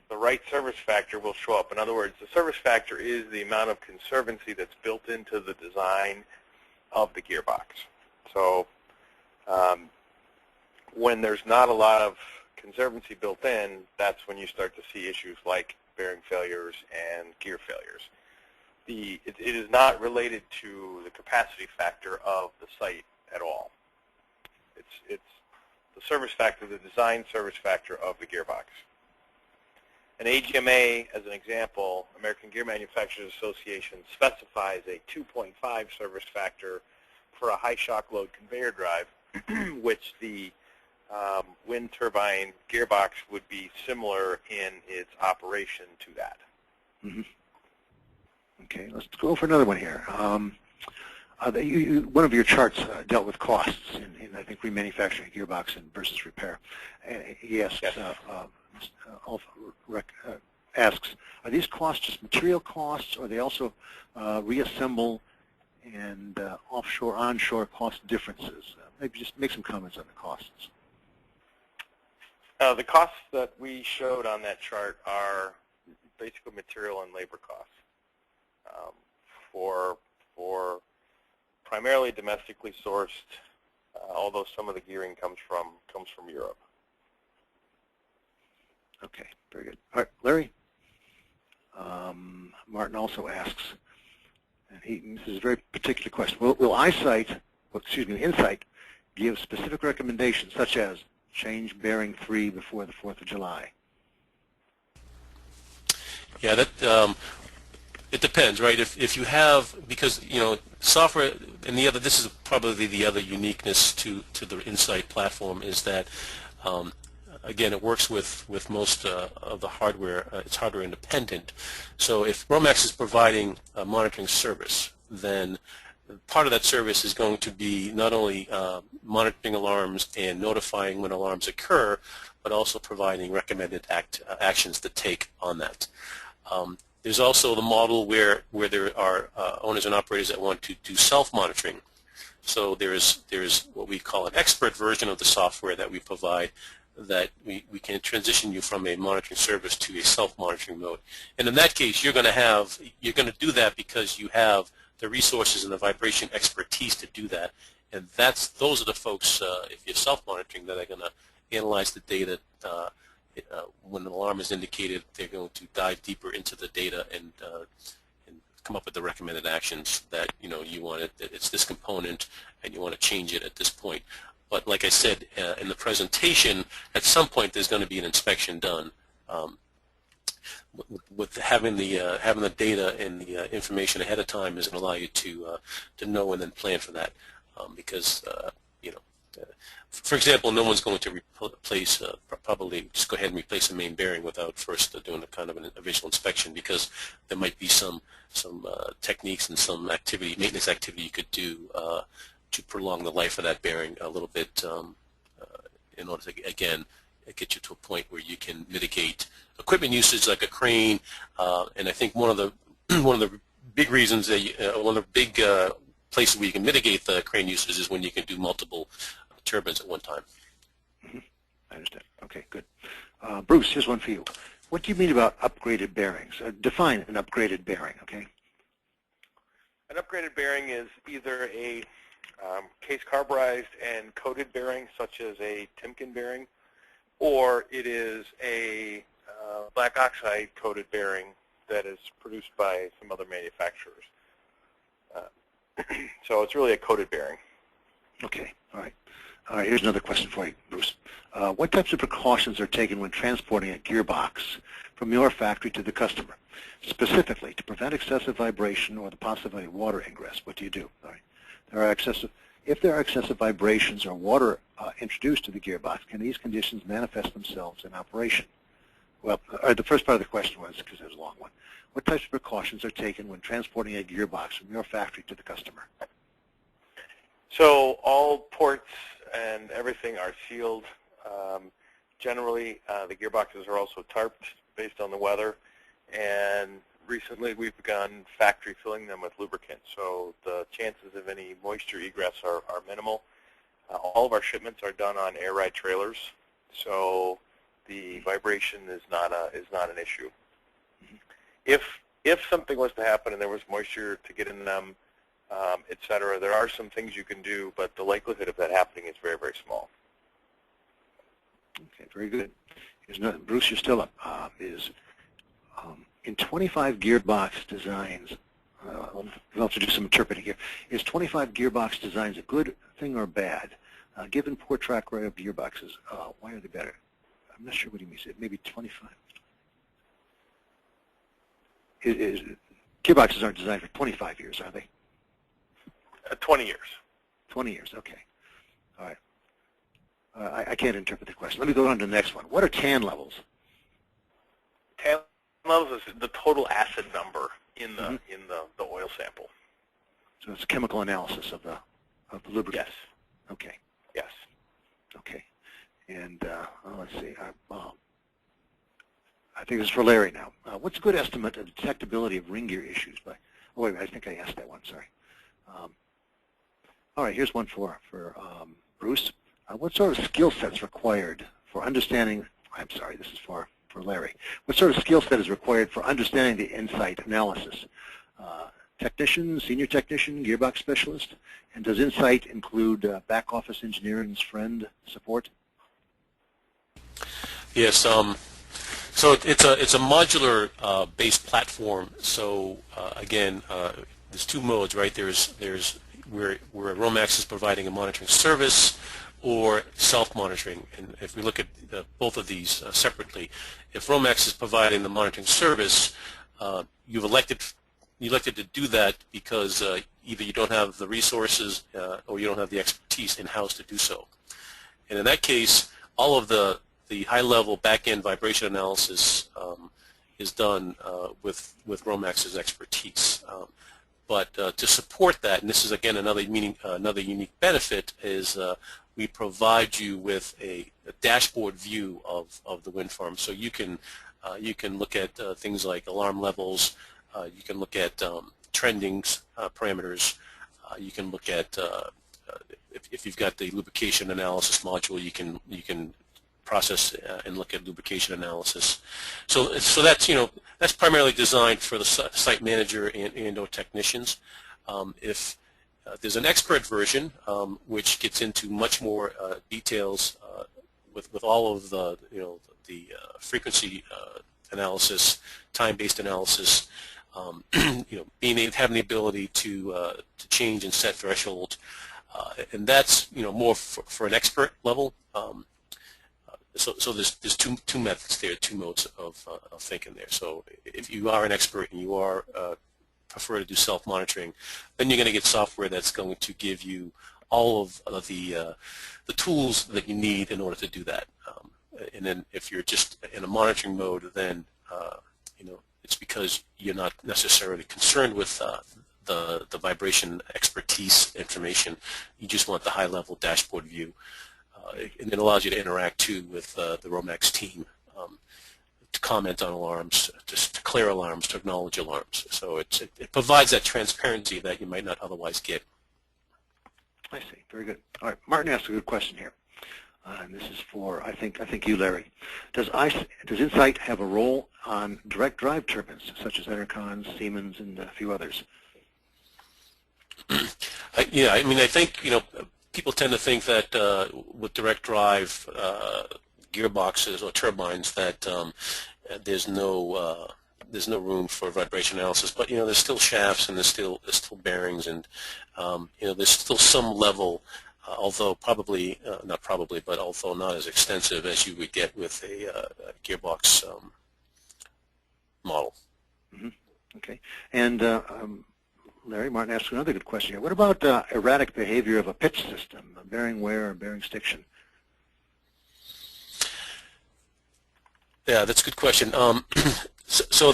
the right service factor will show up. In other words, the service factor is the amount of conservancy that's built into the design of the gearbox. So when there's not a lot of conservancy built in, that's when you start to see issues like bearing failures and gear failures. It is not related to the capacity factor of the site at all. It's the service factor, the design service factor of the gearbox. An AGMA, as an example, American Gear Manufacturers Association, specifies a 2.5 service factor for a high shock load conveyor drive, which the wind turbine gearbox would be similar in its operation to that. Mm-hmm. Okay, let's go for another one here. One of your charts dealt with costs in I think remanufacturing a gearbox and versus repair. He asks, yes. Asks, are these costs just material costs, or they also reassemble and offshore, onshore cost differences? Maybe just make some comments on the costs. The costs that we showed on that chart are basically material and labor costs for primarily domestically sourced, although some of the gearing comes from Europe. Okay, very good. All right, Larry. Martin also asks, and this is a very particular question. Will Insight give specific recommendations such as change bearing 3 before the 4th of July? Yeah, that it depends, right? If you have, because software, and this is probably the other uniqueness to the Insight platform is that again, it works with most of the hardware. It's hardware independent. So if Romex is providing a monitoring service, then part of that service is going to be not only monitoring alarms and notifying when alarms occur, but also providing recommended actions to take on that. There's also the model where there are owners and operators that want to do self-monitoring. So there's what we call an expert version of the software that we provide, that we can transition you from a monitoring service to a self-monitoring mode. And in that case, you're going to do that because you have the resources and the vibration expertise to do that. And those are the folks, if you're self-monitoring, that are going to analyze the data. When an alarm is indicated, they're going to dive deeper into the data and come up with the recommended actions that you want it. It's this component, and you want to change it at this point. But like I said in the presentation, at some point there's going to be an inspection done. With having the data and the information ahead of time is going to allow you to know and then plan for that, because for example, no one's going to replace probably just go ahead and replace a main bearing without first doing a kind of a visual inspection, because there might be some techniques and some maintenance activity you could do to prolong the life of that bearing a little bit in order to, again, get you to a point where you can mitigate equipment usage like a crane. And I think one of the big reasons that one of the big places where you can mitigate the crane usage is when you can do multiple turbines at one time. Mm-hmm. I understand. Okay, good. Bruce, here's one for you. What do you mean about upgraded bearings? Define an upgraded bearing, okay? An upgraded bearing is either a case carburized and coated bearing, such as a Timken bearing, or it is a black oxide coated bearing that is produced by some other manufacturers. So it's really a coated bearing. Okay, all right. All right, here's another question for you, Bruce. What types of precautions are taken when transporting a gearbox from your factory to the customer? Specifically, to prevent excessive vibration or the possibility of water ingress, what do you do? All right. If there are excessive vibrations or water introduced to the gearbox, can these conditions manifest themselves in operation? Well, the first part of the question was, because it was a long one, what types of precautions are taken when transporting a gearbox from your factory to the customer? So all ports and everything are sealed. Generally, the gearboxes are also tarped based on the weather, and recently we've begun factory filling them with lubricant, so the chances of any moisture egress are minimal. All of our shipments are done on air ride trailers, so the vibration is not an issue. If something was to happen and there was moisture to get in them, etc., there are some things you can do, but the likelihood of that happening is very, very small. Okay, very good. Bruce, you're still up. In 25 gearbox designs, we'll also do some interpreting here. Is 25 gearbox designs a good thing or bad? Given poor track record of gearboxes, why are they better? I'm not sure what he means. Maybe 25. gearboxes aren't designed for 25 years, are they? 20 years. 20 years, okay. All right. I can't interpret the question. Let me go on to the next one. What are TAN levels? TAN levels is the total acid number in the the oil sample. So it's a chemical analysis of the lubricant. Yes. Okay. Yes. Okay. And let's see. I think this is for Larry now. What's a good estimate of detectability of ring gear issues? Oh, wait, I think I asked that one. Sorry. All right. Here's one for Bruce. What sort of skill sets required for understanding? I'm sorry. This is for Larry. What sort of skill set is required for understanding the insight analysis? Technician, senior technician, gearbox specialist, and does insight include back office engineering's friend support? Yes. So it's a modular based platform. So again, there's two modes, right? There's where Romex is providing a monitoring service or self-monitoring. And if we look at both of these separately, if Romex is providing the monitoring service, you elected to do that because either you don't have the resources or you don't have the expertise in-house to do so. And in that case, all of the high-level back-end vibration analysis is done with Romex's expertise. But to support that, and this is again another unique benefit, is we provide you with a dashboard view of the wind farm, so you can look at things like alarm levels. You can look at trending parameters. You can look at if you've got the lubrication analysis module, you can process and look at lubrication analysis. So that's primarily designed for the site manager and/or technicians. If there's an expert version which gets into much more details with all of the frequency analysis, time-based analysis. Having the ability to change and set threshold, and that's more for an expert level. So there's two methods there, two modes of thinking there. So if you are an expert and you are prefer to do self-monitoring, then you're going to get software that's going to give you all of the tools that you need in order to do that. And then if you're just in a monitoring mode, then it's because you're not necessarily concerned with the vibration expertise information. You just want the high-level dashboard view. And it allows you to interact, too, with the Romex team to comment on alarms, to clear alarms, to acknowledge alarms. So it provides that transparency that you might not otherwise get. I see. Very good. All right. Martin asked a good question here. And this is for, I think you, Larry. Does Insight have a role on direct drive turbines, such as Enercon's, Siemens, and a few others? Yeah, I mean, I think, people tend to think that with direct drive gearboxes or turbines that there's no room for vibration analysis. But there's still shafts and there's still bearings, and there's still some level. Although although not as extensive as you would get with a gearbox model. Mm-hmm. Okay. And Larry, Martin asked another good question here. What about erratic behavior of a pitch system, a bearing wear or bearing stiction? Yeah, that's a good question. So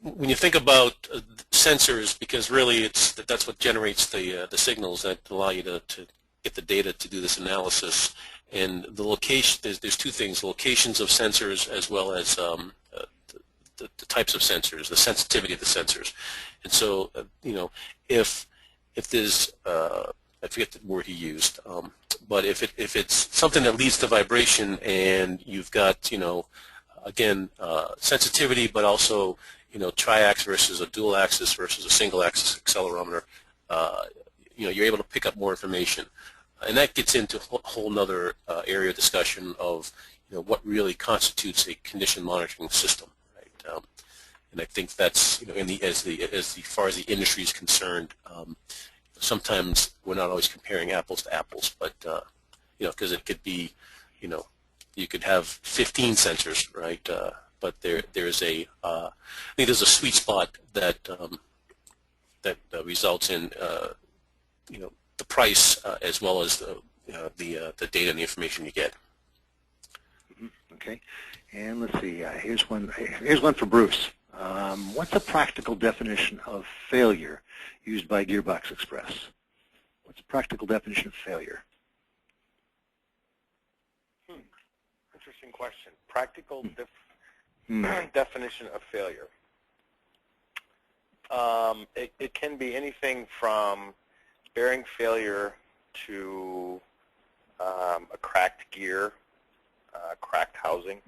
when you think about sensors, because really that's what generates the signals that allow you to get the data to do this analysis, and the location. There's two things: locations of sensors as well as the types of sensors, the sensitivity of the sensors. And so, if there's I forget the word he used, but if it's something that leads to vibration, and you've got again sensitivity, but also triax versus a dual axis versus a single axis accelerometer, you're able to pick up more information. And that gets into a whole nother area of discussion of what really constitutes a condition monitoring system, right? And I think that's as far as the industry is concerned, sometimes we're not always comparing apples to apples, but because it could be you could have 15 sensors, right? but there's a I think there's a sweet spot that results in the price as well as the data and the information you get. Okay, and let's see. Here's one for Bruce. What's a practical definition of failure used by Gearbox Express? What's a practical definition of failure? Interesting question. Practical definition of failure. It can be anything from bearing failure to a cracked gear, cracked housing.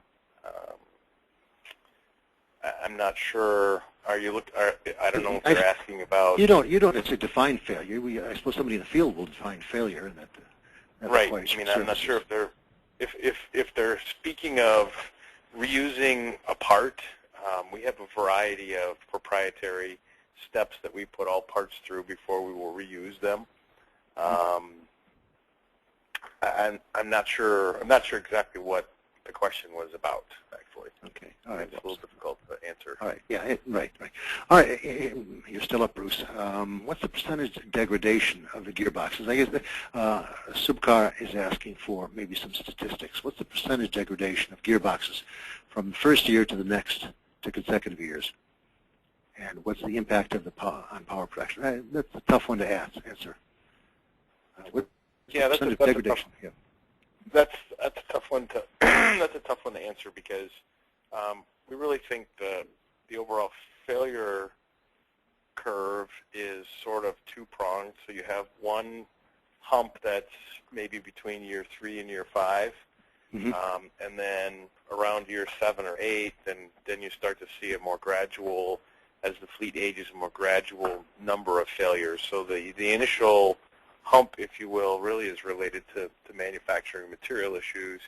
I'm not sure. I don't know if you're asking about. You don't. It's a defined failure. I suppose somebody in the field will define failure, and that right. I mean, I'm not sure if they're speaking of reusing a part. We have a variety of proprietary steps that we put all parts through before we will reuse them. I'm not sure exactly what the question was about, actually. Okay. All right. It's a little difficult to answer. All right. Yeah. Right. All right. You're still up, Bruce. What's the percentage degradation of the gearboxes? I guess Subcar is asking for maybe some statistics. What's the percentage degradation of gearboxes from the first year to the next to consecutive years? And what's the impact of on power production? That's a tough one to answer. Yeah, that's a degradation. That's a tough one to that's a tough one to answer because we really think the overall failure curve is sort of two-pronged. So you have one hump that's maybe between year 3 and year 5, and then around year 7 or 8, then you start to see a more gradual, as the fleet ages, a more gradual number of failures. So the initial hump, if you will, really is related to manufacturing material issues,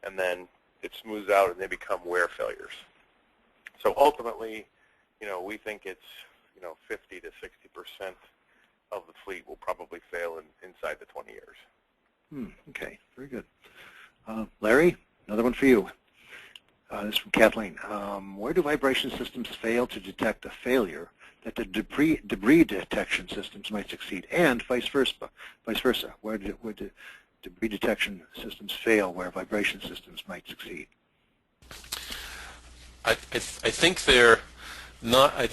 and then it smooths out and they become wear failures. So ultimately, we think it's 50 to 60% of the fleet will probably fail inside the 20 years. Okay, very good. Larry, another one for you. This is from Kathleen. Where do vibration systems fail to detect a failure that the debris detection systems might succeed, and vice versa? Where do debris detection systems fail where vibration systems might succeed? I think they're not. I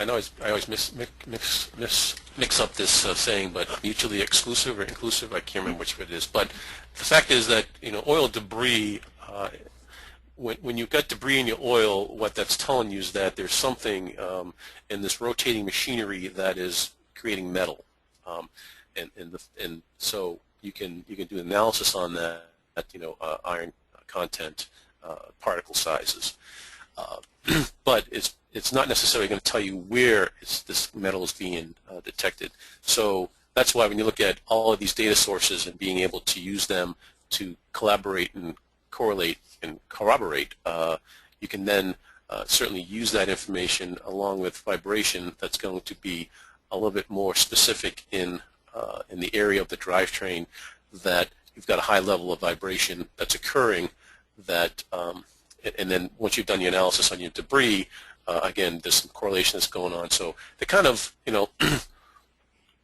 always mix up this saying, but mutually exclusive or inclusive. I can't remember which it is. But the fact is that oil debris. When you've got debris in your oil, what that's telling you is that there's something in this rotating machinery that is creating metal, and so you can do analysis on that, iron content, particle sizes, but it's not necessarily going to tell you where this metal is being detected. So that's why when you look at all of these data sources and being able to use them to collaborate and correlate and corroborate, you can then certainly use that information along with vibration that's going to be a little bit more specific in the area of the drivetrain that you've got a high level of vibration that's occurring, that and then once you've done the analysis on your debris, again, there's some correlation that's going on. So they're kind of,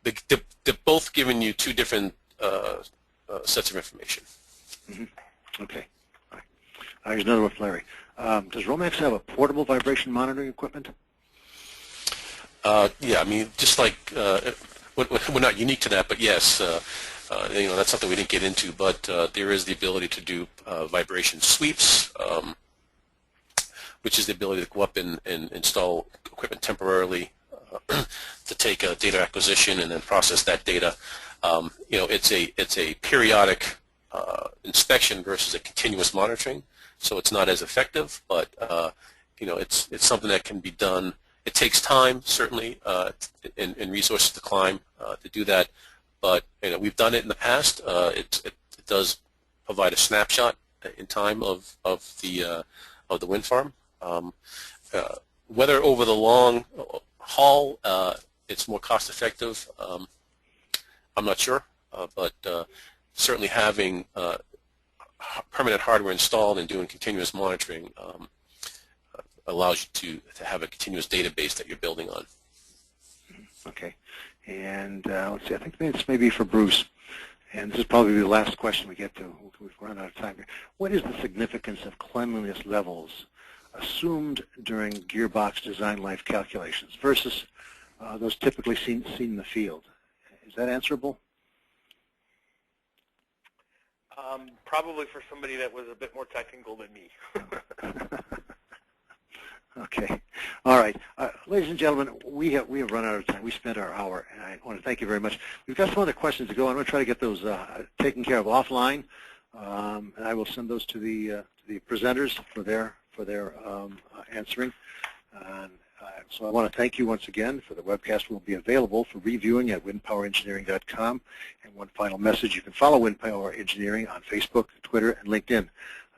they're both giving you two different sets of information. Okay. All right. Here's another one for Larry. Does Romex have a portable vibration monitoring equipment? Yeah, I mean, just like we're not unique to that, but yes, that's something we didn't get into. But there is the ability to do vibration sweeps, which is the ability to go up and install equipment temporarily to take data acquisition and then process that data. It's a periodic inspection versus a continuous monitoring, so it's not as effective. But it's something that can be done. It takes time, certainly, and resources to climb to do that. But we've done it in the past. It does provide a snapshot in time of the wind farm. Whether over the long haul it's more cost effective, I'm not sure. But certainly having permanent hardware installed and doing continuous monitoring allows you to have a continuous database that you're building on. Okay. And let's see, I think this may be for Bruce. And this is probably the last question we get to. We've run out of time here. What is the significance of cleanliness levels assumed during gearbox design life calculations versus those typically seen in the field? Is that answerable? Probably for somebody that was a bit more technical than me. Okay. All right. Ladies and gentlemen, we have run out of time. We spent our hour, and I want to thank you very much. We've got some other questions to go. I'm going to try to get those taken care of offline, and I will send those to the presenters for their answering. So I want to thank you once again. For the webcast will be available for reviewing at windpowerengineering.com. And one final message, you can follow Wind Power Engineering on Facebook, Twitter, and LinkedIn.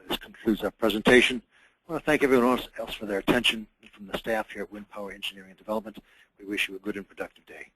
This concludes our presentation. I want to thank everyone else for their attention. And from the staff here at Wind Power Engineering and Development, we wish you a good and productive day.